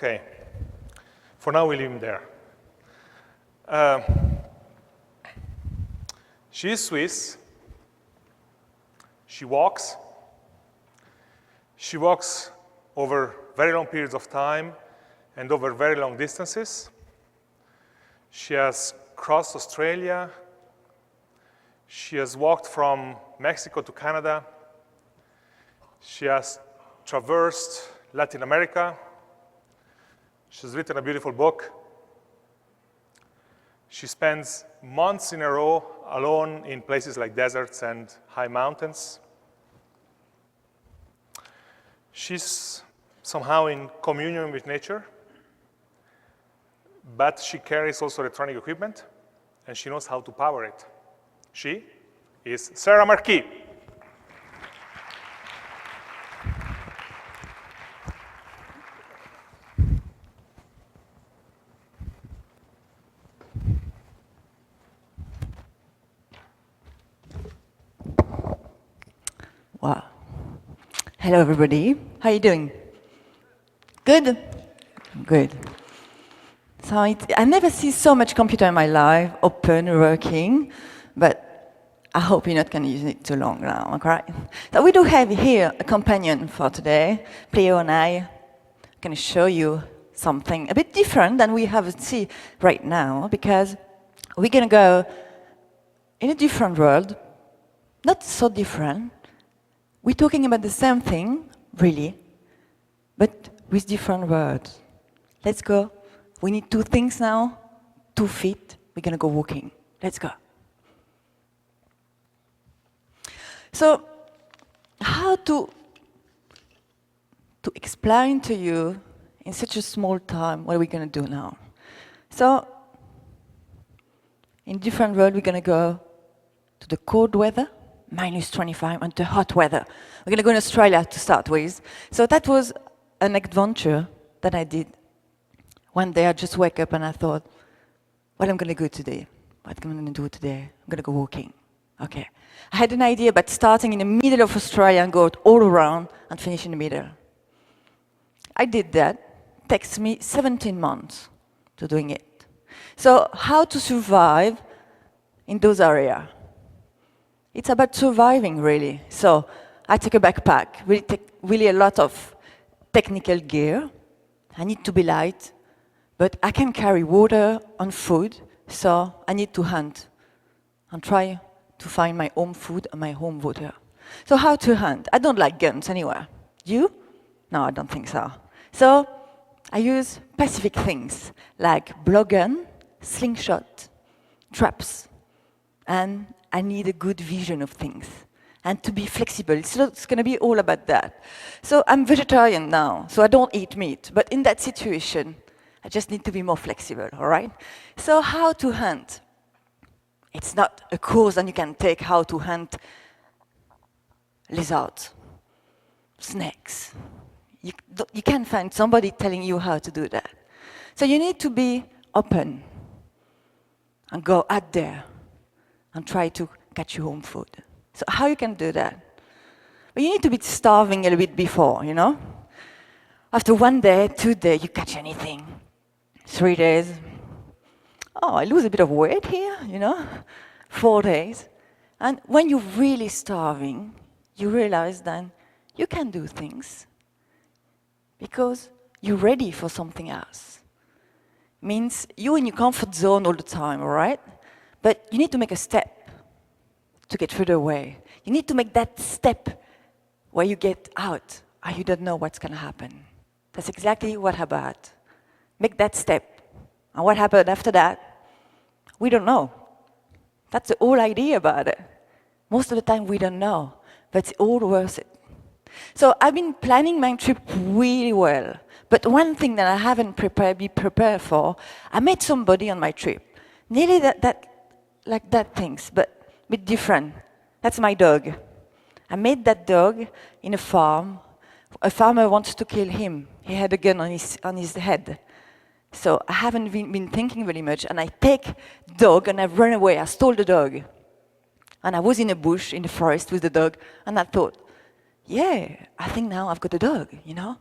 Okay. For now, we leave him there. She is Swiss. She walks. She walks over very long periods of time and over very long distances. She has crossed Australia. She has walked from Mexico to Canada. She has traversed Latin America. She's written a beautiful book. She spends months in a row alone in places like deserts and high mountains. She's somehow in communion with nature, but she carries also electronic equipment, and she knows how to power it. She is Sarah Marquis. Wow. Hello, everybody. How are you doing? Good? Good. So I never see so much computer in my life, open, working, but I hope you're not going to use it too long now, okay? So we do have here a companion for today. Cleo and I are going to show you something a bit different than we have seen right now, because we're going to go in a different world, not so different. We're talking about the same thing, really, but with different words. Let's go. We need 2 things now, 2 feet. We're going to go walking. Let's go. So, how to explain to you in such a small time what are we going to do now? So, in different world, we're going to go to the cold weather, -25, and to hot weather. We're going to go in Australia to start with. So that was an adventure that I did. One day I just wake up and I thought, what am I going to do today? What am I going to do today? I'm going to go walking. Okay. I had an idea about starting in the middle of Australia and go all around and finish in the middle. I did that. It takes me 17 months to doing it. So how to survive in those areas? It's about surviving, really. So I take a backpack, really a lot of technical gear. I need to be light, but I can carry water and food, so I need to hunt and try to find my own food and my own water. So how to hunt? I don't like guns anywhere. You? No, I don't think so. So I use specific things like blowgun, slingshot, traps, and I need a good vision of things and to be flexible. It's going to be all about that. So I'm vegetarian now, so I don't eat meat. But in that situation, I just need to be more flexible, all right? So how to hunt? It's not a course that you can take how to hunt lizards, snakes. You can't find somebody telling you how to do that. So you need to be open and go out there and try to catch your own food. So how you can do that? Well, you need to be starving a little bit before, you know? After 1 day, 2 days, you catch anything. 3 days, oh, I lose a bit of weight here, you know? 4 days. And when you're really starving, you realize that you can do things because you're ready for something else. Means you're in your comfort zone all the time, all right? But you need to make a step to get further away. You need to make that step where you get out and you don't know what's going to happen. That's exactly what happened. Make that step. And what happened after that? We don't know. That's the whole idea about it. Most of the time we don't know, but it's all worth it. So I've been planning my trip really well. But one thing that I haven't been prepared for, I met somebody on my trip. Nearly like that things, but a bit different. That's my dog. I met that dog in a farm. A farmer wants to kill him. He had a gun on his head. So I haven't been thinking very much, and I take dog and I run away. I stole the dog. And I was in a bush in the forest with the dog, and I thought, yeah, I think now I've got a dog, you know?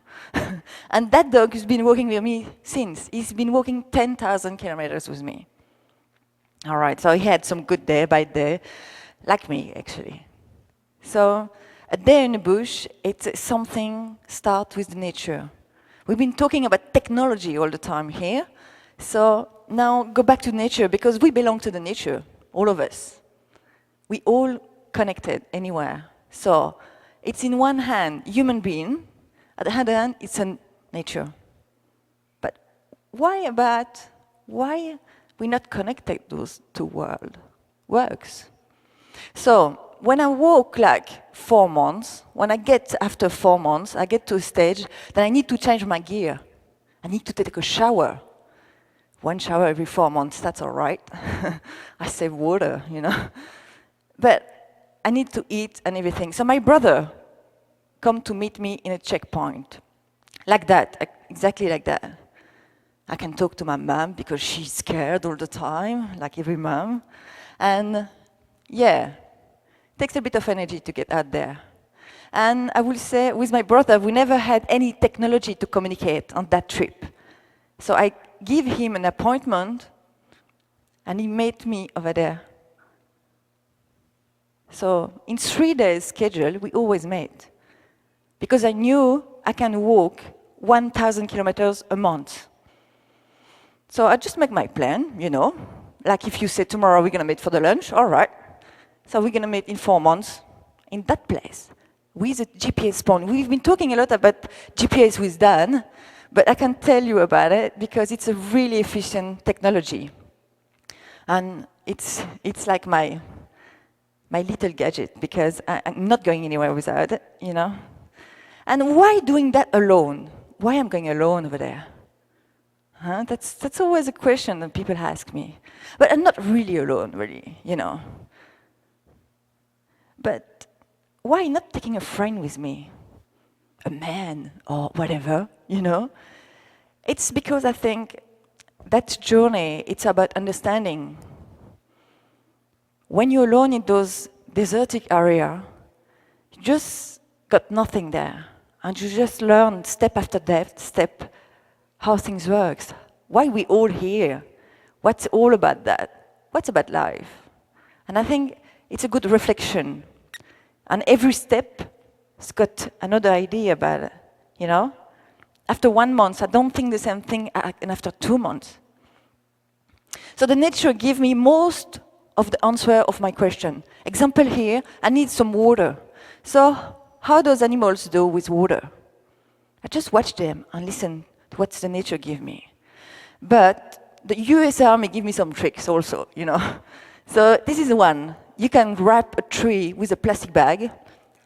And that dog has been walking with me since. He's been walking 10,000 kilometers with me. All right, so he had some good day, bad day, like me, actually. So a day in the bush, it's something start with nature. We've been talking about technology all the time here. So now go back to nature, because we belong to the nature, all of us. We all connected anywhere. So it's in one hand, human being, at the other hand, it's a nature. But why we not connected those two worlds? Works. So when I walk like 4 months, when I get after 4 months, I get to a stage that I need to change my gear. I need to take a shower. 1 shower every 4 months, that's all right. I save water, you know. But I need to eat and everything. So my brother come to meet me in a checkpoint. Like that, exactly like that. I can talk to my mom because she's scared all the time, like every mom. And yeah, it takes a bit of energy to get out there. And I will say, with my brother, we never had any technology to communicate on that trip. So I give him an appointment, and he met me over there. So in 3 days schedule, we always met. Because I knew I can walk 1,000 kilometers a month. So I just make my plan, you know. Like if you say tomorrow we're going to meet for the lunch, all right. So we're going to meet in 4 months in that place with a GPS point. We've been talking a lot about GPS with Dan, but I can tell you about it because it's a really efficient technology. And it's like my little gadget, because I'm not going anywhere without it, you know. And why doing that alone? Why I'm going alone over there? Huh? That's always a question that people ask me. But I'm not really alone, really, you know. But why not taking a friend with me? A man or whatever, you know? It's because I think that journey, it's about understanding. When you're alone in those desertic areas, you just got nothing there. And you just learn step after step how things work. Why we all here? What's all about that? What's about life? And I think it's a good reflection. And every step has got another idea about it, you know? After 1 month, I don't think the same thing as after 2 months. So the nature gives me most of the answer of my question. Example here, I need some water. So how does animals do with water? I just watch them and listen to what the nature gives me. But the US Army give me some tricks also, you know. So this is one. You can wrap a tree with a plastic bag,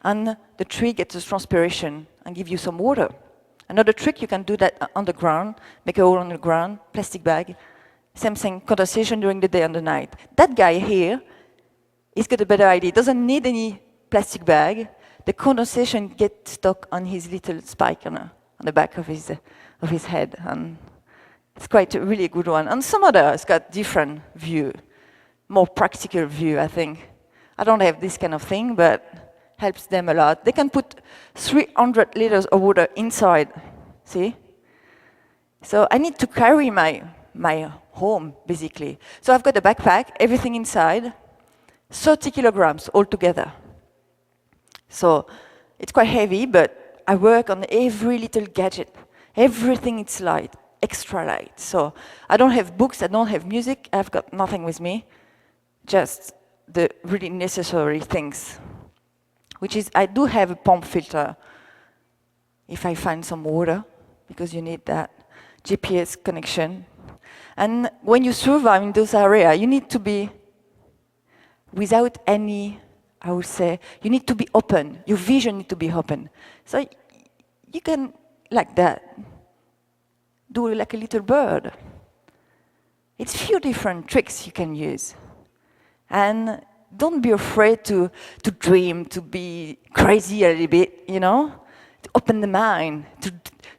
and the tree gets a transpiration and give you some water. Another trick, you can do that on the ground, make a hole on the ground, plastic bag. Same thing, condensation during the day and the night. That guy here, he's got a better idea. Doesn't need any plastic bag. The condensation gets stuck on his little spike on the back of his head. And it's quite a really good one. And some others got different view, more practical view, I think. I don't have this kind of thing, but helps them a lot. They can put 300 liters of water inside, see? So I need to carry my home, basically. So I've got a backpack, everything inside, 30 kilograms altogether. So it's quite heavy, but I work on every little gadget. Everything is light, extra light. So I don't have books, I don't have music, I've got nothing with me, just the really necessary things. Which is, I do have a pump filter if I find some water, because you need that GPS connection. And when you survive in those areas, you need to be without any, I would say, you need to be open. Your vision needs to be open. So you can, like that, do like a little bird. It's a few different tricks you can use. And don't be afraid to dream, to be crazy a little bit, you know? To open the mind,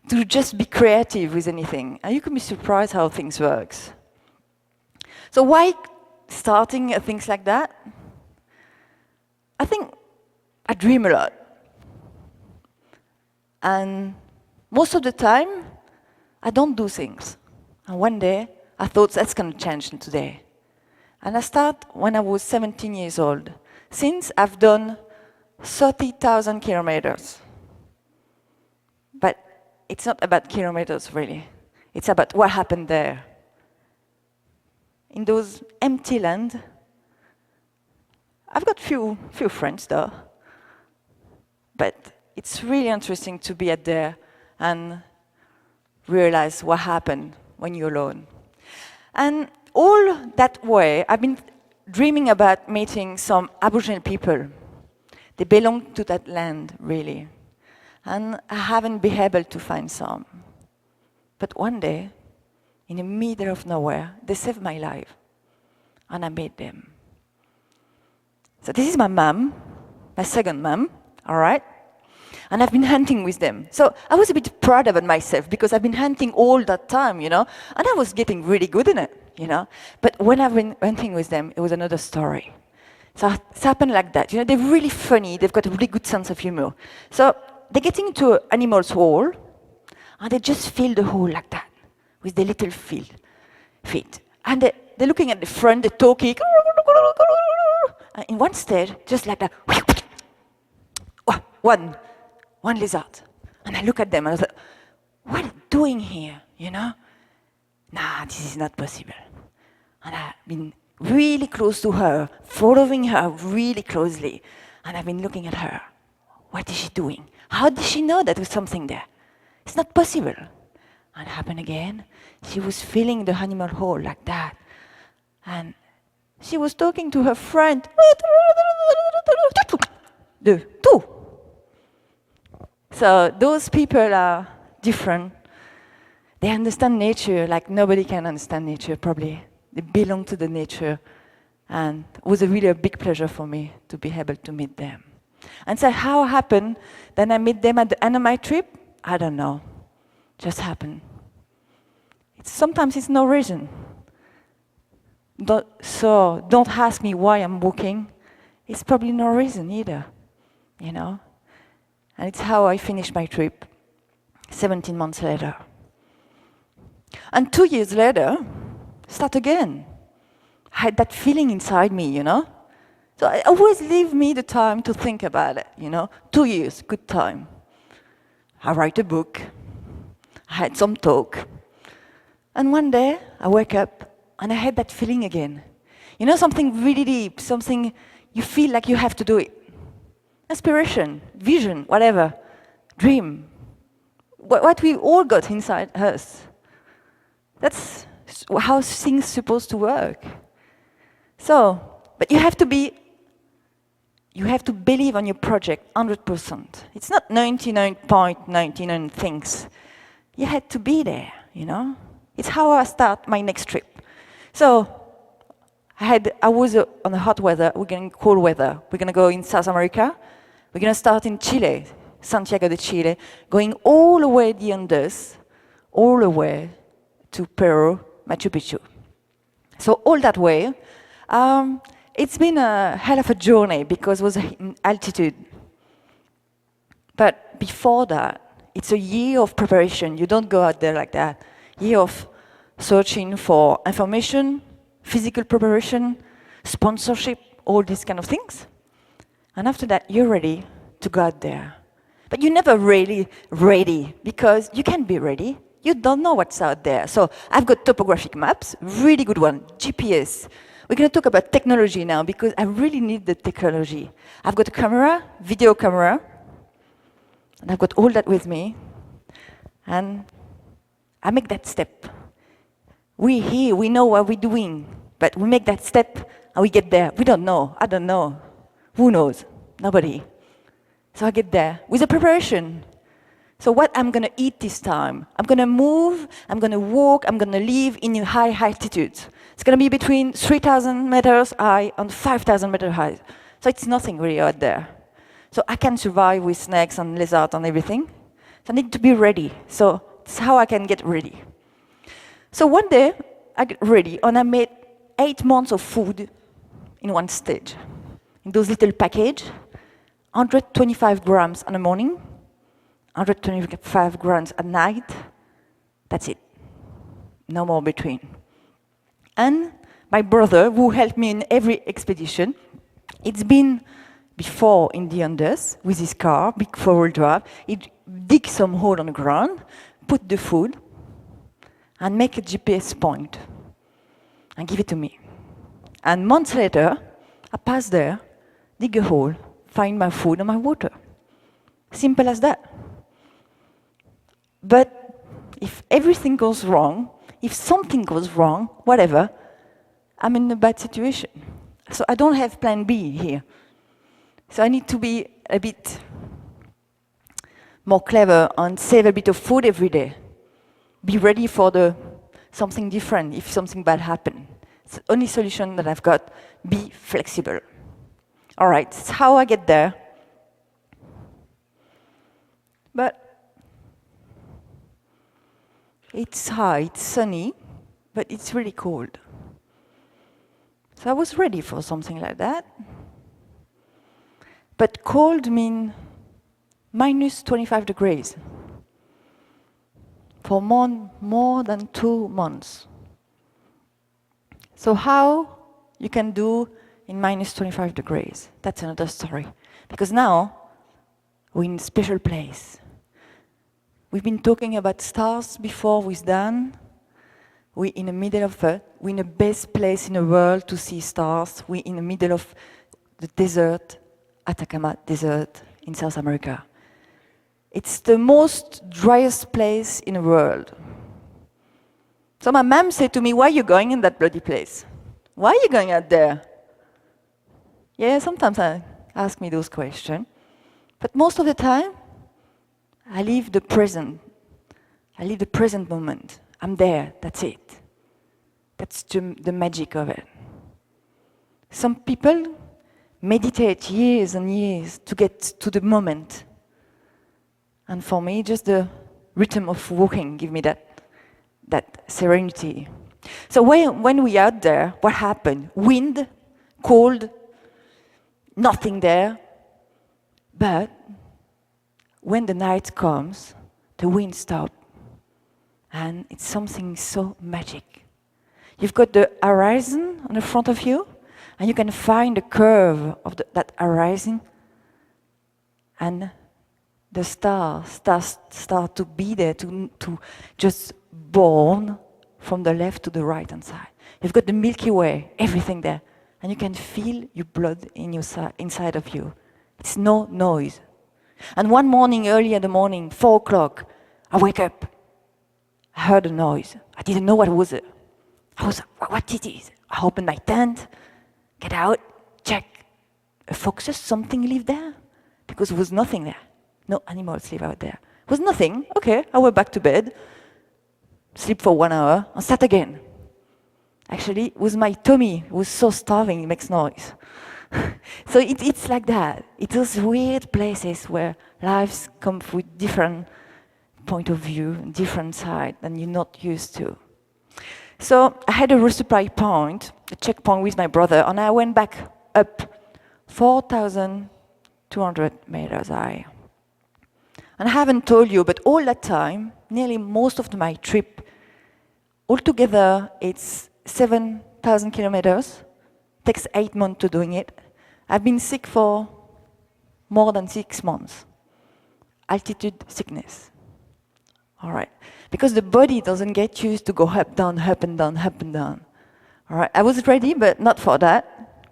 to just be creative with anything. And you can be surprised how things work. So why starting things like that? I think I dream a lot. And most of the time, I don't do things. And one day, I thought that's going to change today. And I started when I was 17 years old. Since I've done 30,000 kilometers. But it's not about kilometers, really. It's about what happened there. In those empty land, I've got few friends, though. But it's really interesting to be out there and realize what happened when you're alone. And all that way, I've been dreaming about meeting some Aboriginal people. They belong to that land, really. And I haven't been able to find some. But one day, in the middle of nowhere, they saved my life. And I met them. So this is my mom, my second mom, all right? And I've been hunting with them. So I was a bit proud about myself because I've been hunting all that time, you know? And I was getting really good in it, you know? But when I've been hunting with them, it was another story. So it's happened like that. You know, they're really funny. They've got a really good sense of humor. So they're getting into an animal's hole, and they just fill the hole like that with their little feet. And they're looking at the front, they're talking. And in one stage, just like that, one lizard. And I look at them and I was like, what are you doing here, you know? Nah, this is not possible. And I've been really close to her, following her really closely. And I've been looking at her. What is she doing? How did she know that there was something there? It's not possible. And it happened again. She was filling the animal hole like that. And she was talking to her friend. The two. So those people are different. They understand nature like nobody can understand nature, probably. They belong to the nature. And it was really a big pleasure for me to be able to meet them. And so how it happened, then I met them at the end of my trip? I don't know. Just happened. Sometimes it's no reason. So don't ask me why I'm walking. It's probably no reason either, you know? And it's how I finished my trip 17 months later. And 2 years later, start again. I had that feeling inside me, you know? So I always leave me the time to think about it, you know? 2 years, good time. I write a book. I had some talk. And one day, I wake up and I had that feeling again. You know, something really deep, something you feel like you have to do it. Aspiration, vision, whatever, dream. What we all got inside us. That's how things are supposed to work. So, but you have to believe on your project 100%. It's not 99.99 things. You had to be there, you know? It's how I start my next trip. So, I was on the hot weather, we're going cold weather. We're going to go in South America. We're going to start in Chile, Santiago de Chile, going all the way the Andes, all the way to Peru, Machu Picchu. So all that way, it's been a hell of a journey because it was in altitude. But before that, it's a year of preparation. You don't go out there like that. Year of searching for information, physical preparation, sponsorship, all these kind of things. And after that, you're ready to go out there. But you're never really ready because you can't be ready. You don't know what's out there. So I've got topographic maps, really good one, GPS. We're going to talk about technology now because I really need the technology. I've got a camera, video camera, and I've got all that with me. And I make that step. We here, we know what we're doing, but we make that step and we get there. We don't know. I don't know. Who knows? Nobody. So I get there with a preparation. So what I'm going to eat this time? I'm going to move, I'm going to walk, I'm going to live in a high altitude. It's going to be between 3,000 meters high and 5,000 meters high. So it's nothing really out there. So I can survive with snakes and lizards and everything. So I need to be ready. So it's how I can get ready. So one day, I get ready and I made 8 months of food in one stage. In those little packages, 125 grams in the morning, 125 grams at night. That's it. No more between. And my brother, who helped me in every expedition, it's been before in the Andes with his car, big four-wheel drive. He'd dig some hole on the ground, put the food, and make a GPS point, and give it to me. And months later, I pass there, dig a hole, find my food and my water. Simple as that. But if everything goes wrong, if something goes wrong, whatever, I'm in a bad situation. So I don't have plan B here. So I need to be a bit more clever and save a bit of food every day. Be ready for something different if something bad happens. It's the only solution that I've got. Be flexible. All right, that's how I get there. But it's high, it's sunny, but it's really cold. So I was ready for something like that. But cold means minus 25 degrees for more than 2 months. So how you can do in minus 25 degrees, that's another story. Because now we're in a special place. We've been talking about stars before with Dan. We're in the middle of it. We're in the best place in the world to see stars. We're in the middle of the desert, Atacama Desert in South America. It's the most driest place in the world. So my mom said to me, why are you going in that bloody place? Why are you going out there? Yeah, sometimes I ask me those questions. But most of the time, I live the present. I live the present moment. I'm there, that's it. That's the magic of it. Some people meditate years and years to get to the moment. And for me, just the rhythm of walking give me that serenity. So when we out there, what happened? Wind, cold, nothing there. But when the night comes, the wind stops. And it's something so magic. You've got the horizon on the front of you, and you can find the curve of that horizon. And the stars start to be there, to just born from the left to the right-hand side. You've got the Milky Way, everything there. And you can feel your blood inside of you. It's no noise. And one morning, early in the morning, 4 o'clock, I wake up. I heard a noise. I didn't know what was it. I was like, what is it? I open my tent, get out, check. A foxes, something live there? Because there was nothing there. No animals live out there. There was nothing. Okay, I went back to bed, sleep for 1 hour, and start again. Actually, it was my tummy. It was so starving, it makes noise. So it's like that. It's those weird places where lives come with different point of view, different side than you're not used to. So I had a resupply point, a checkpoint with my brother, and I went back up 4,200 meters high. And I haven't told you, but all that time, nearly most of my trip, altogether it's 7,000 kilometers. Takes 8 months to doing it. I've been sick for more than 6 months. Altitude sickness. All right. Because the body doesn't get used to go up, down, up and down, up and down. All right. I was ready, but not for that.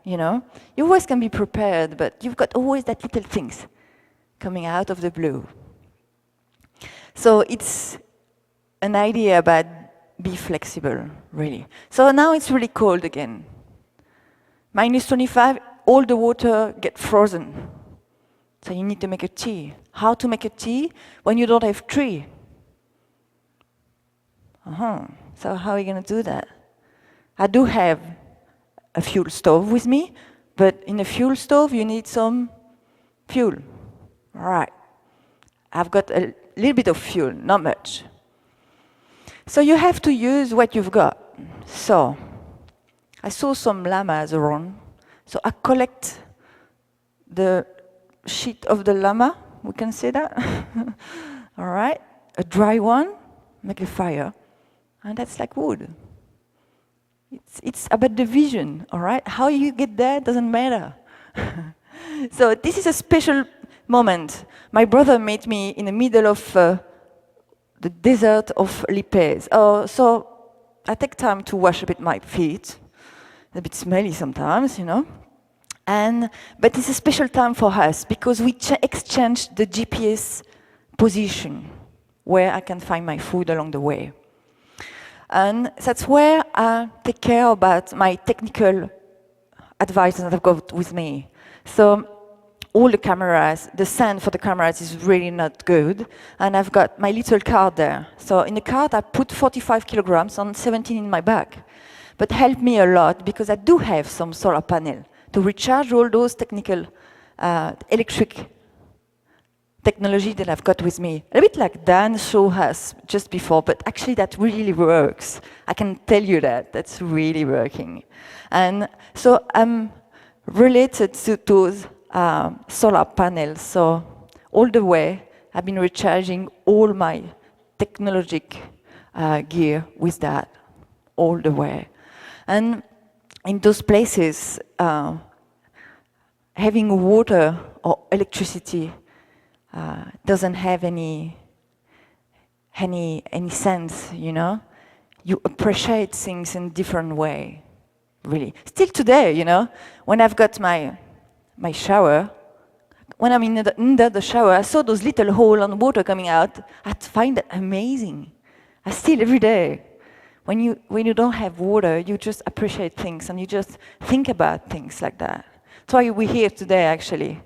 You know, you always can be prepared, but you've got always that little things coming out of the blue. So it's an idea about be flexible, really. So now it's really cold again. Minus 25, all the water gets frozen. So you need to make a tea. How to make a tea when you don't have tree? So how are you going to do that? I do have a fuel stove with me, but in a fuel stove you need some fuel. All right. I've got a little bit of fuel, not much. So you have to use what you've got. So I saw some llamas around, so I collect the shit of the llama, we can say that. all right? A dry one, make a fire, and that's like wood. It's about the vision, all right? How you get there doesn't matter. So this is a special moment. My brother met me in the middle of the desert of Lipez. So I take time to wash a bit my feet. A bit smelly sometimes, you know. But it's a special time for us because we exchanged the GPS position where I can find my food along the way. And that's where I take care about my technical advice that I've got with me. So all the cameras, the sand for the cameras is really not good. And I've got my little card there. So in the card, I put 45 kilograms on 17 in my bag. But helped me a lot because I do have some solar panel to recharge all those technical electric technology that I've got with me. A bit like Dan showed us just before, but actually that really works. I can tell you that. That's really working. And so I'm related to those solar panels. So all the way, I've been recharging all my technologic gear with that all the way. And in those places, having water or electricity doesn't have any sense, you know? You appreciate things in a different way, really. Still today, you know, when I've got my shower, when I'm under the shower, I saw those little holes on water coming out. I find that amazing. I still every day. When you don't have water, you just appreciate things and you just think about things like that. That's why we're here today, actually.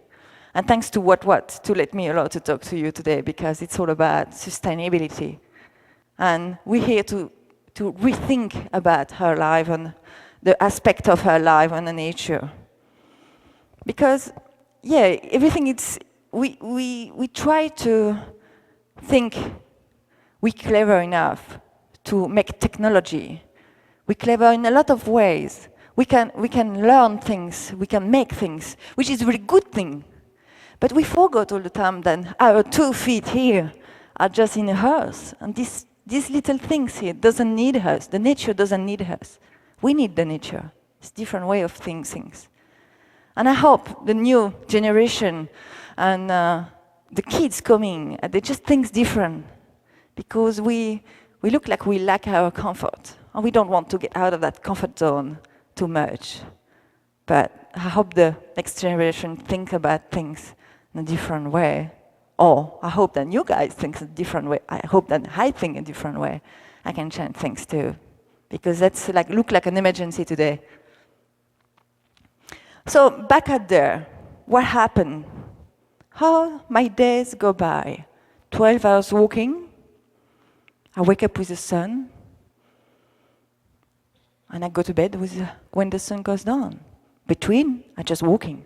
And thanks to WattWatt to let me allow to talk to you today, because it's all about sustainability. And we're here to rethink about her life and the aspect of her life and the nature. Because, yeah, everything we try to think we're clever enough to make technology. We're clever in a lot of ways. We can learn things, we can make things, which is a really good thing. But we forgot all the time that our 2 feet here are just in a house. And these little things here doesn't need us. The nature doesn't need us. We need the nature. It's a different way of seeing things. And I hope the new generation and the kids coming, they just think different. Because we look like we lack our comfort. And we don't want to get out of that comfort zone too much. But I hope the next generation think about things in a different way. Or I hope that you guys think a different way. I hope that I think a different way. I can change things too. Because that's look like an emergency today. So back at there, what happened? How my days go by. 12 hours walking. I wake up with the sun. And I go to bed when the sun goes down. Between, I'm just walking.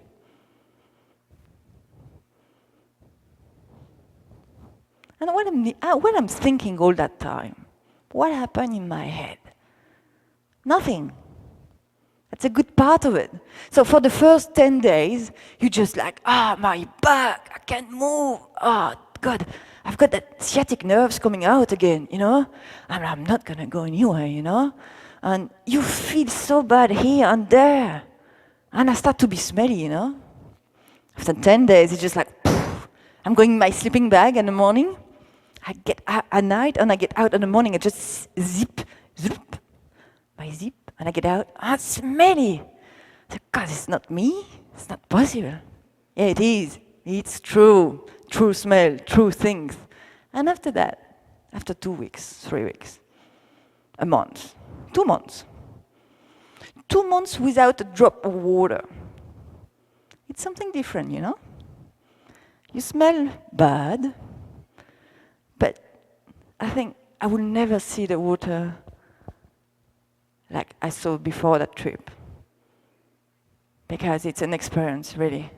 And what I'm thinking all that time, what happened in my head? Nothing. That's a good part of it. So for the first 10 days, you just my back, I can't move. Oh, God, I've got that sciatic nerves coming out again, you know? And I'm not going to go anywhere, you know? And you feel so bad here and there. And I start to be smelly, you know? After 10 days, it's just poof. I'm going in my sleeping bag in the morning. I get out at night, and I get out in the morning. I just zip, my zip, and I get out. It's smelly. I say, God, it's not me. It's not possible. Yeah, it is. It's true. True smell, true things. And after that, after 2 weeks, 3 weeks, a month, 2 months. 2 months without a drop of water. It's something different, you know? You smell bad, but I think I will never see the water like I saw before that trip. Because it's an experience, really.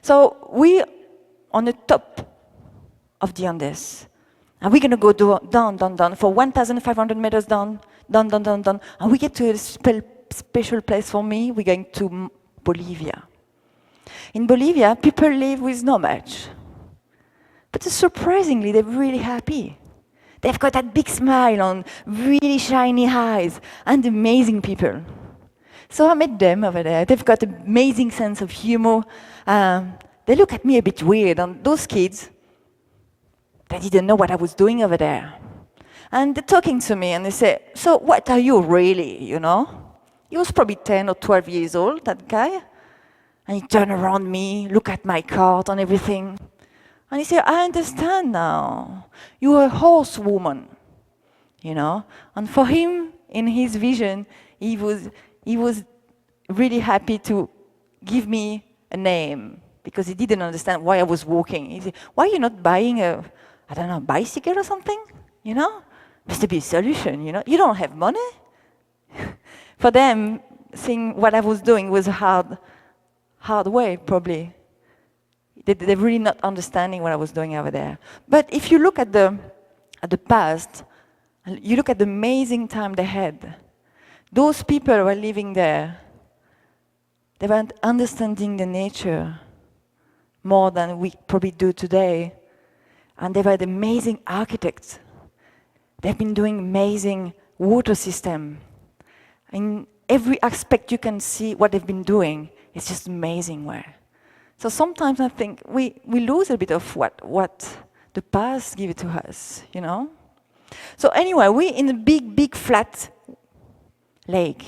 So we on the top of the Andes. And we're going to go down, for 1,500 meters down. And we get to a special place for me. We're going to Bolivia. In Bolivia, people live with not much. But surprisingly, they're really happy. They've got that big smile on, really shiny eyes, and amazing people. So I met them over there. They've got an amazing sense of humor. They look at me a bit weird, and those kids, they didn't know what I was doing over there. And they're talking to me, and they say, so what are you really, you know? He was probably 10 or 12 years old, that guy. And he turned around me, look at my cart and everything. And he said, I understand now. You're a horsewoman, you know? And for him, in his vision, he was really happy to give me a name because he didn't understand why I was walking. He said, why are you not buying a, I don't know, bicycle or something? You know? Must be a solution, you know? You don't have money? For them, seeing what I was doing was a hard way, probably. They're really not understanding what I was doing over there. But if you look at the past, you look at the amazing time they had. Those people who were living there, they weren't understanding the nature more than we probably do today. And they were the amazing architects. They've been doing amazing water system. In every aspect you can see what they've been doing. It's just amazing where. So sometimes I think we lose a bit of what the past gave it to us, you know? So anyway, we're in a big flat lake,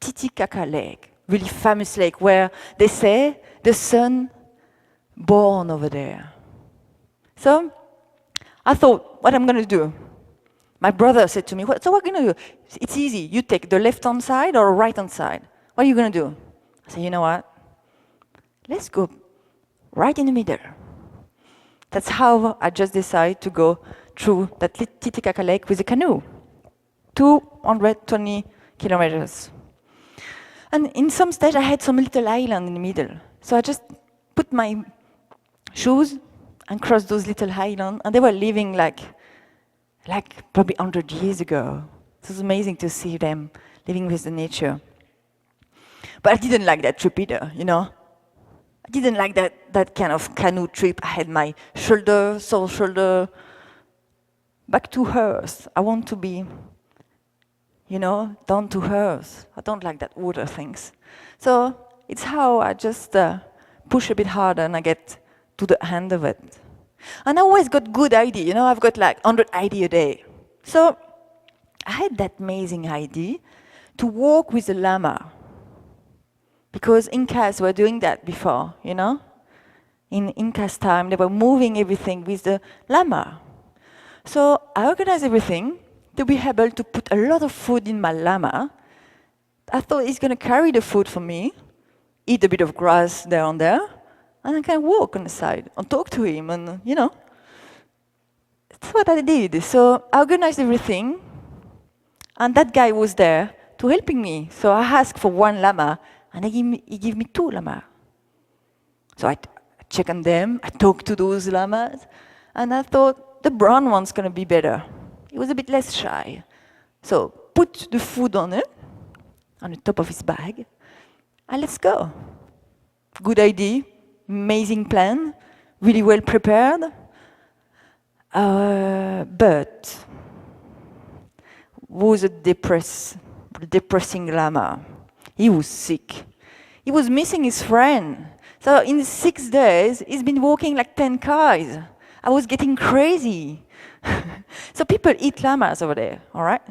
Titicaca Lake, really famous lake where they say the sun born over there. So I thought, what I'm going to do? My brother said to me, so what are you going to do? It's easy. You take the left-hand side or right-hand side. What are you going to do? I said, you know what? Let's go right in the middle. That's how I just decided to go through that Titicaca Lake with a canoe. 220 kilometers. And in some stage, I had some little island in the middle. So I just put my shoes and crossed those little islands, and they were living like probably 100 years ago. It was amazing to see them living with the nature. But I didn't like that trip either, you know. I didn't like that kind of canoe trip. I had my sore shoulder. Back to earth. I want to be, you know, down to earth. I don't like that water things. So it's how I just push a bit harder and I get to the end of it. And I always got good idea, you know, I've got like 100 ideas a day. So I had that amazing idea to walk with a llama. Because Incas were doing that before, you know? In Incas time, they were moving everything with the llama. So I organized everything to be able to put a lot of food in my llama. I thought he's going to carry the food for me, eat a bit of grass there and there, and I can walk on the side and talk to him, and, you know. That's what I did. So I organized everything, and that guy was there to helping me. So I asked for one llama, and he gave me 2 llamas. So I checked on them, I talked to those llamas, and I thought the brown one's going to be better. He was a bit less shy. So put the food on it, on the top of his bag, and let's go. Good idea, amazing plan, really well prepared. But was a depressing llama. He was sick. He was missing his friend. So in 6 days, he's been walking like 10 k's. I was getting crazy. So people eat llamas over there, all right?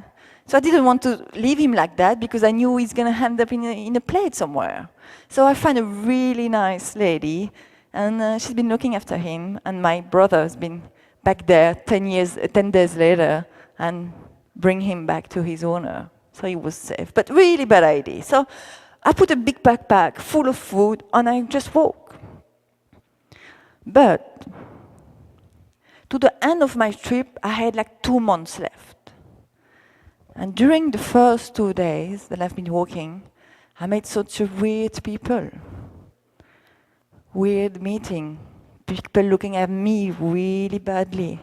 So I didn't want to leave him like that because I knew he's going to end up in a plate somewhere. So I found a really nice lady, and she's been looking after him, and my brother has been back there 10 days later and bring him back to his owner. So he was safe, but really bad idea. So I put a big backpack full of food and I just walk. But to the end of my trip, I had like 2 months left. And during the first 2 days that I've been walking, I met such a weird people. Weird meeting. People looking at me really badly.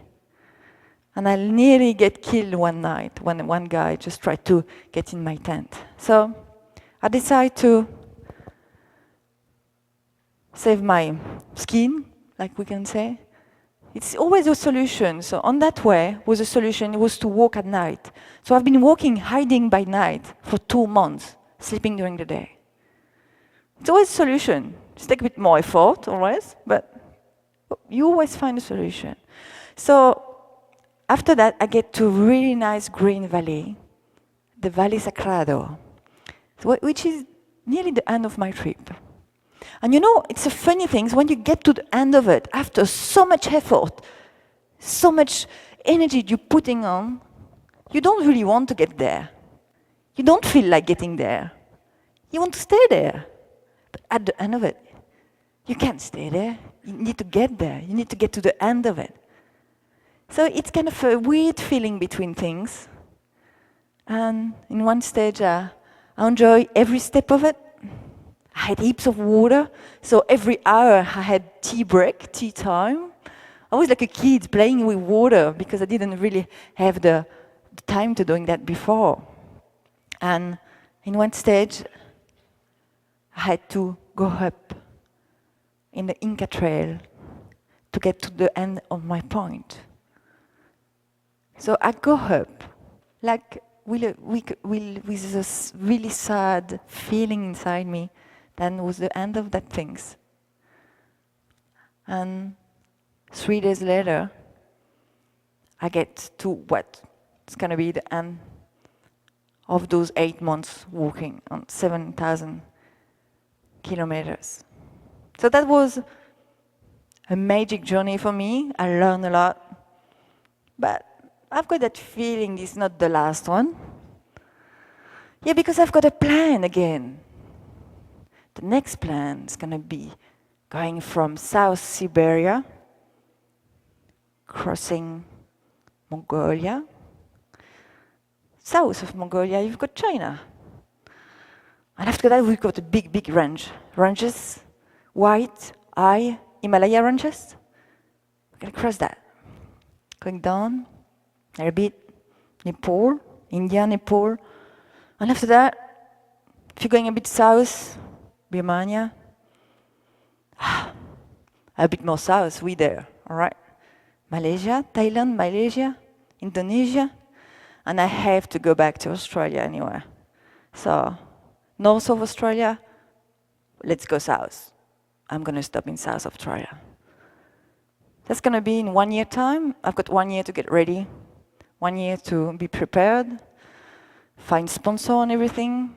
And I nearly get killed one night when one guy just tried to get in my tent. So I decided to save my skin, like we can say, It's always a solution. So on that way was a solution, it was to walk at night. So I've been walking, hiding by night for 2 months, sleeping during the day. It's always a solution. It's take a bit more effort, always, but you always find a solution. So after that, I get to a really nice green valley, the Valle Sacrado, which is nearly the end of my trip. And you know, it's a funny thing, when you get to the end of it, after so much effort, so much energy you're putting on, you don't really want to get there. You don't feel like getting there. You want to stay there. But at the end of it, you can't stay there. You need to get there. You need to get to the end of it. So it's kind of a weird feeling between things. And in one stage, I enjoy every step of it. I had heaps of water, so every hour I had tea break, tea time. I was like a kid playing with water because I didn't really have the time to doing that before. And in one stage, I had to go up in the Inca Trail to get to the end of my point. So I go up, like with this really sad feeling inside me. Then was the end of that things. And 3 days later, I get to what's going to be the end of those 8 months walking on 7,000 kilometers. So that was a magic journey for me. I learned a lot. But I've got that feeling it's not the last one. Yeah, because I've got a plan again. The next plan is going to be going from South Siberia, crossing Mongolia. South of Mongolia, you've got China. And after that, we've got a big ranges, white, high, Himalaya ranges. We're going to cross that. Going down, a bit, Nepal, India, Nepal. And after that, if you're going a bit south, Birmania, a bit more south, we there, all right? Malaysia, Thailand, Malaysia, Indonesia, and I have to go back to Australia anyway. So, north of Australia, let's go south. I'm going to stop in South Australia. That's going to be in 1 year time. I've got 1 year to get ready, 1 year to be prepared, find sponsor and everything,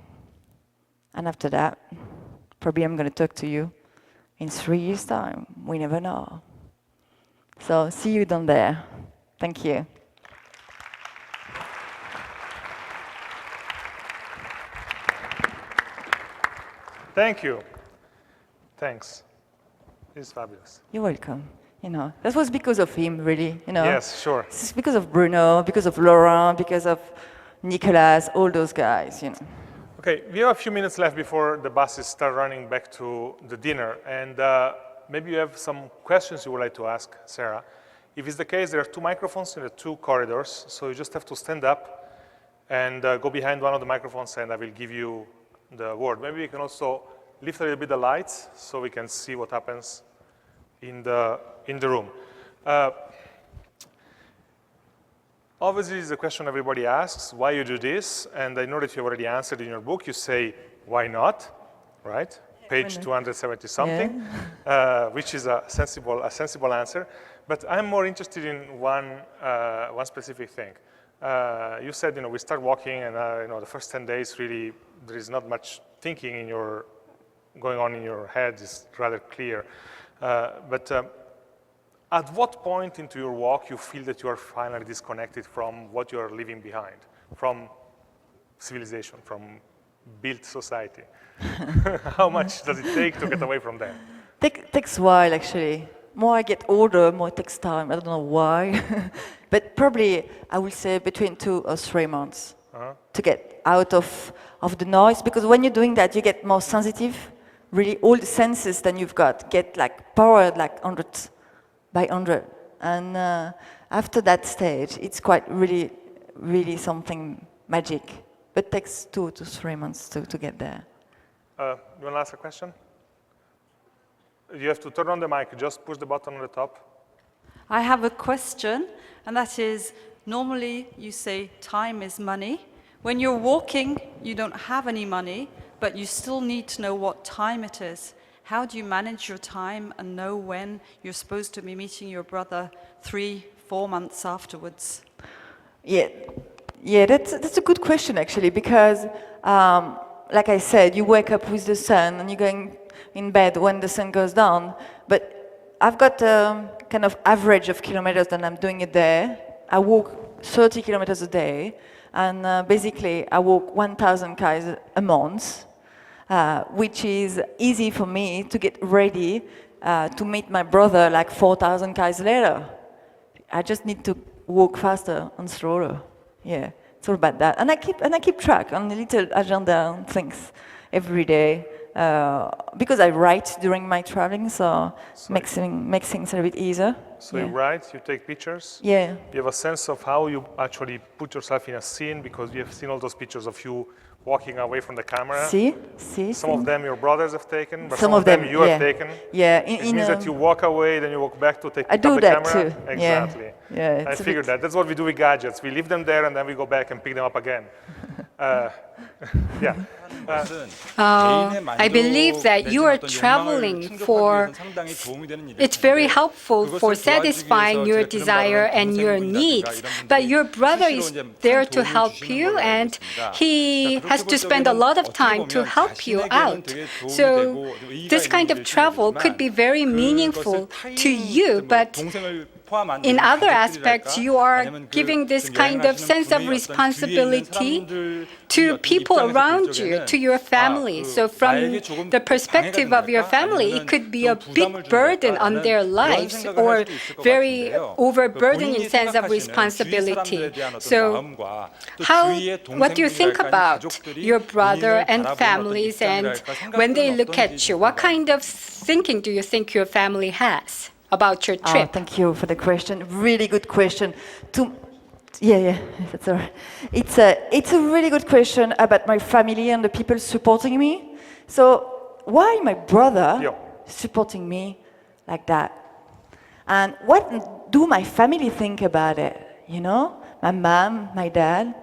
and after that, probably I'm going to talk to you in 3 years' time. We never know. So see you down there. Thank you. Thank you. Thanks. This is fabulous. You're welcome. You know, that was because of him, really. You know. Yes, sure. It's because of Bruno, because of Laurent, because of Nicolas, all those guys. You know. Okay, we have a few minutes left before the buses start running back to the dinner, and maybe you have some questions you would like to ask Sarah. If it's the case, there are 2 microphones in the 2 corridors, so you just have to stand up and go behind one of the microphones, and I will give you the word. Maybe we can also lift a little bit the lights so we can see what happens in the room. Obviously, it's a question everybody asks, why you do this? And I know that you already answered in your book. You say, why not, right? Page 270-something, which is a sensible answer. But I'm more interested in one specific thing. You said, we start walking, and the first 10 days, really, there is not much thinking going on in your head. It's rather clear. At what point into your walk you feel that you are finally disconnected from what you are leaving behind, from civilization, from built society? How much does it take to get away from that? Takes a while, actually. More I get older, more it takes time. I don't know why. But probably, I will say, between 2 or 3 months to get out of the noise. Because when you're doing that, you get more sensitive. Really, all the senses that you've got get like powered like 100 by 100. And after that stage, it's quite really, really something magic. But it takes 2 to 3 months to get there. You want to ask a question? You have to turn on the mic. Just push the button on the top. I have a question, and that is, normally you say time is money. When you're walking, you don't have any money, but you still need to know what time it is. How do you manage your time and know when you're supposed to be meeting your brother 3-4 months afterwards? Yeah, that's a good question actually, because like I said, you wake up with the sun and you're going in bed when the sun goes down. But I've got a kind of average of kilometers that I'm doing a day. I walk 30 kilometers a day, and basically I walk 1,000 km a month, which is easy for me to get ready to meet my brother like 4,000 km later. I just need to walk faster and slower. Yeah, it's all about that. And I keep track on a little agenda and things every day. Because I write during my traveling, so makes things a little bit easier. So you write, you take pictures. Yeah. You have a sense of how you actually put yourself in a scene, because you have seen all those pictures of you walking away from the camera. Some of them your brothers have taken, but some of them you have taken. Yeah. It means that you walk away, then you walk back to pick up the camera. I do that too. Exactly. Yeah. I figured that. That's what we do with gadgets. We leave them there and then we go back and pick them up again. Yeah. I believe that you are traveling for, it's very helpful for satisfying your desire and your needs, but your brother is there to help you, and he has to spend a lot of time to help you out. So this kind of travel could be very meaningful to you, but in other aspects, you are giving this kind of sense of responsibility to people around you, to your family. So from the perspective of your family, it could be a big burden on their lives, or very overburdening sense of responsibility. So what do you think about your brother and families, and when they look at you, what kind of thinking do you think your family has about your trip? Thank you for the question. Really good question. Yeah, that's all right. It's a really good question about my family and the people supporting me. So why my brother supporting me like that? And what do my family think about it? You know, my mom, my dad,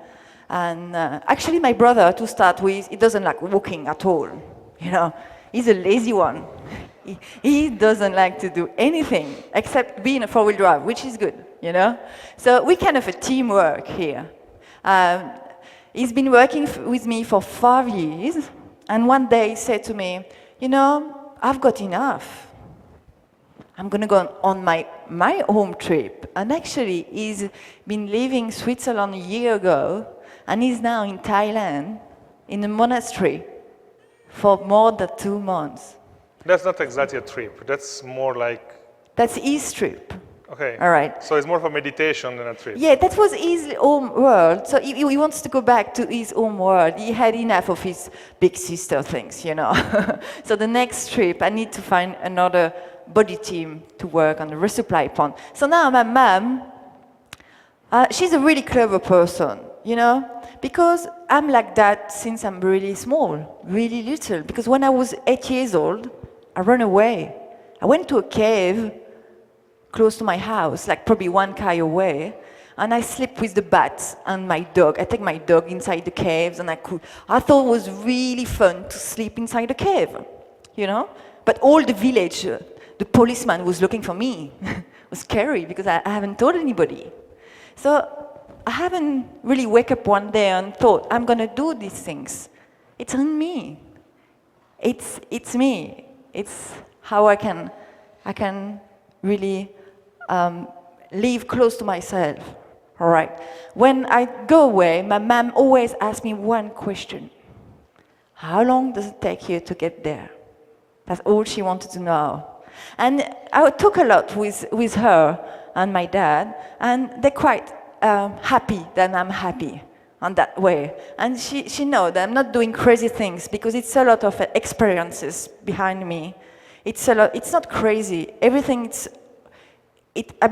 and actually my brother, to start with, he doesn't like walking at all. You know, he's a lazy one. He doesn't like to do anything except be in a four-wheel drive, which is good, you know? So we kind of a teamwork here. He's been working with me for 5 years, and one day he said to me, you know, I've got enough. I'm going to go on my home trip. And actually, he's been leaving Switzerland a year ago, and he's now in Thailand, in a monastery, for more than 2 months. That's not exactly a trip. That's more like... That's his trip. Okay. All right. So it's more of a meditation than a trip. Yeah, that was his home world. So he wants to go back to his home world. He had enough of his big sister things, you know. So the next trip, I need to find another body team to work on the resupply pond. So now my mom, she's a really clever person, you know, because I'm like that since I'm really small, really little. Because when I was 8 years old, I ran away. I went to a cave close to my house, like probably 1 km away, and I slept with the bats and my dog. I take my dog inside the caves, and I thought it was really fun to sleep inside the cave, you know? But all the village, the policeman was looking for me. It was scary because I haven't told anybody. So I haven't really wake up one day and thought, I'm gonna do these things. It's on me. It's me. It's how I can really live close to myself. All right. When I go away, my mom always asks me one question. How long does it take you to get there? That's all she wanted to know. And I talk a lot with her and my dad, and they're quite happy that I'm happy on that way. And she knows that I'm not doing crazy things, because it's a lot of experiences behind me. It's not crazy. I've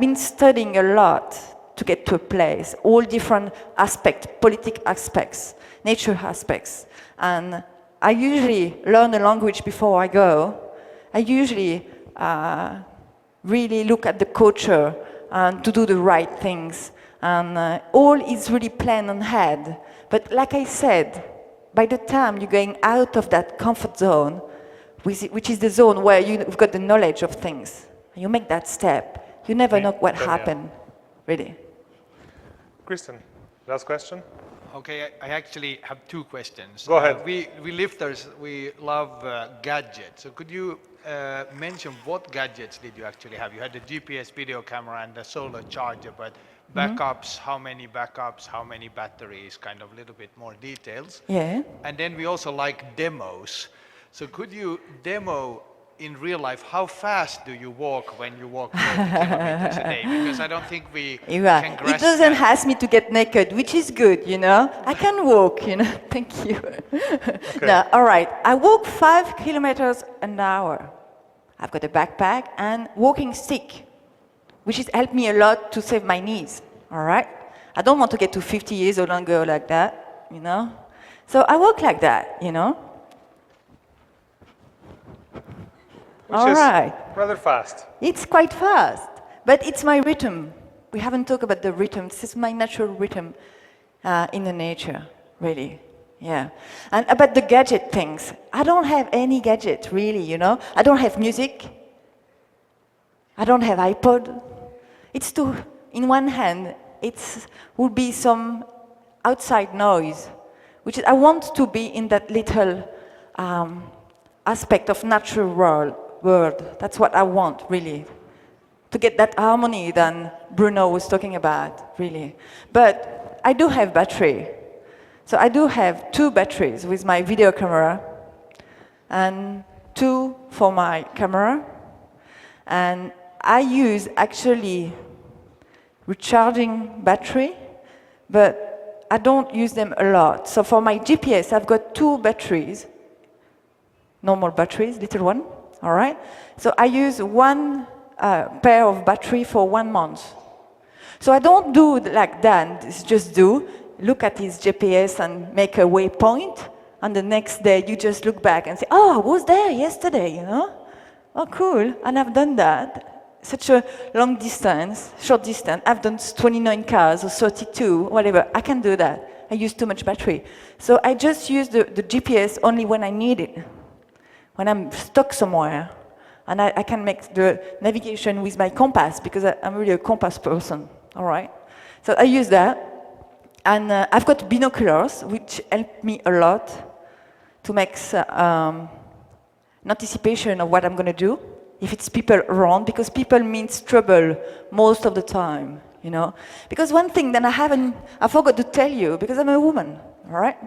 been studying a lot to get to a place, all different aspects, political aspects, nature aspects. And I usually learn a language before I go. I usually really look at the culture and to do the right things. And all is really planned ahead. But like I said, by the time you're going out of that comfort zone, which is the zone where you've got the knowledge of things, and you make that step, you never know what happened, really. Kristen, last question. Okay, I actually have two questions. Go ahead. We lifters, we love gadgets. So could you mention what gadgets did you actually have? You had the GPS video camera and the solar charger, but backups, how many backups, how many batteries, kind of a little bit more details. Yeah. And then we also like demos. So could you demo in real life, how fast do you walk when you walk 40 kilometers a day? Because I don't think we can grasp It doesn't that. ask me to get naked, which is good, you know. I can walk, you know. Thank you. No, all right. I walk 5 kilometers an hour. I've got a backpack and walking stick, which has helped me a lot to save my knees, all right? I don't want to get to 50 years or longer like that, you know. So I walk like that, you know. Which All is right. rather fast. It's quite fast, but it's my rhythm. We haven't talked about the rhythm. This is my natural rhythm in the nature, really. Yeah. And about the gadget things, I don't have any gadget, really, you know. I don't have music. I don't have iPod. It's too, in one hand, it would be some outside noise, which is, I want to be in that little aspect of natural world. That's what I want, really. To get that harmony that Bruno was talking about, really. But I do have battery. So I do have 2 batteries with my video camera and 2 for my camera. And I use actually recharging battery, but I don't use them a lot. So for my GPS, I've got 2 batteries, normal batteries, little one, all right? So I use 1 pair of battery for 1 month. So I don't do like that, it's just look at his GPS and make a waypoint, and the next day you just look back and say, oh, I was there yesterday, you know? Oh, cool, and I've done that. Such a long distance, short distance. I've done 29 cars or 32, whatever. I can do that. I use too much battery. So I just use the GPS only when I need it, when I'm stuck somewhere. And I can make the navigation with my compass, because I'm really a compass person, all right? So I use that. And I've got binoculars, which help me a lot to make an anticipation of what I'm going to do. If it's people around, because people means trouble most of the time, you know. Because one thing that I forgot to tell you, because I'm a woman, all right?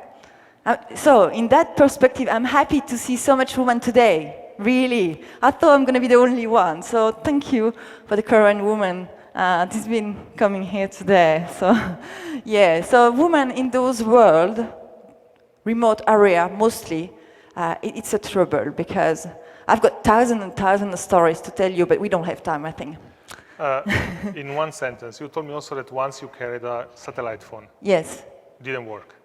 So in that perspective, I'm happy to see so much women today, really. I thought I'm going to be the only one, so thank you for the current woman that's been coming here today. So, yeah, so women in those world, remote area mostly, it's a trouble, because I've got thousands and thousands of stories to tell you, but we don't have time, I think. In one sentence, you told me also that once you carried a satellite phone. Yes. Didn't work.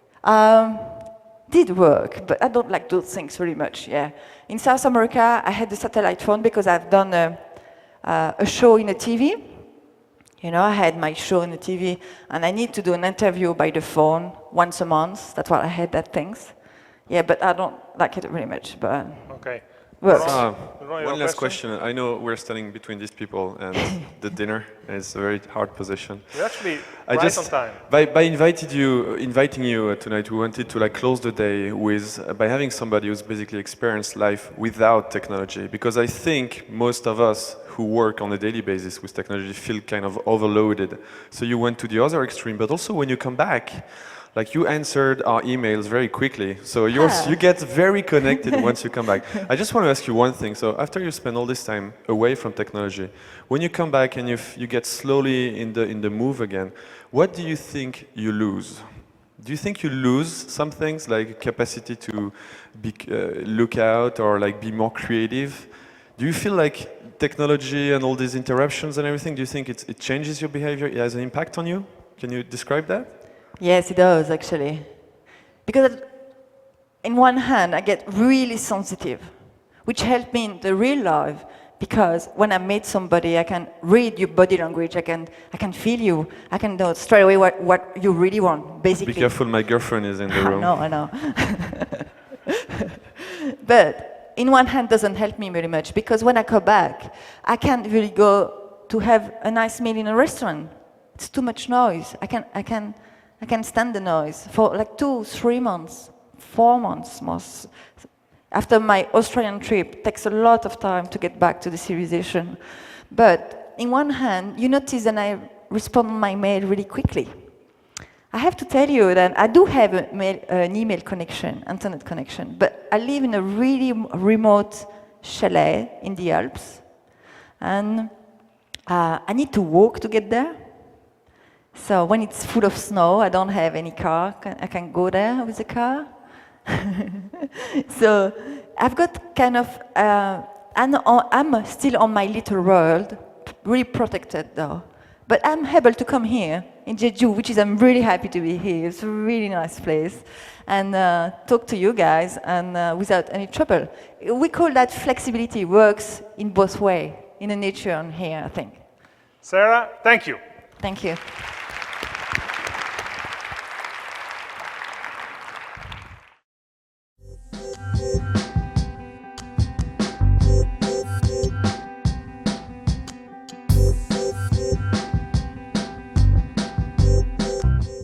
Did work, but I don't like those things very much, yeah. In South America, I had the satellite phone because I've done a show in a TV. You know, I had my show in the TV, and I need to do an interview by the phone once a month. That's why I had that things. Yeah, but I don't like it very much, but... Okay. One last question. I know we're standing between these people and the dinner. It's a very hard position. You're actually right on time. By inviting you tonight, we wanted to close the day with by having somebody who's basically experienced life without technology. Because I think most of us who work on a daily basis with technology feel kind of overloaded. So you went to the other extreme, but also when you come back, you answered our emails very quickly, so you get very connected once you come back. I just want to ask you one thing. So after you spend all this time away from technology, when you come back and you get slowly in the move again, what do you think you lose? Do you think you lose some things, like capacity to look out or be more creative? Do you feel like technology and all these interruptions and everything, do you think it changes your behavior? It has an impact on you? Can you describe that? Yes, it does, actually. Because in one hand, I get really sensitive, which helped me in the real life, because when I meet somebody, I can read your body language, I can feel you, I can know straight away what you really want, basically. Be careful, my girlfriend is in the room. I know. But in one hand doesn't help me very much, because when I come back, I can't really go to have a nice meal in a restaurant. It's too much noise. I can stand the noise for like 2, 3 months, 4 months most. After my Australian trip, it takes a lot of time to get back to the civilization. But in one hand, you notice that I respond to my mail really quickly. I have to tell you that I do have an email connection, internet connection, but I live in a really remote chalet in the Alps, and I need to walk to get there. So when it's full of snow, I don't have any car. I can go there with the car. So I've got kind of, I'm still on my little world, really protected though. But I'm able to come here in Jeju, which is, I'm really happy to be here. It's a really nice place. And talk to you guys and without any trouble. We call that flexibility, works in both ways, in the nature and here, I think. Sarah, thank you. Thank you.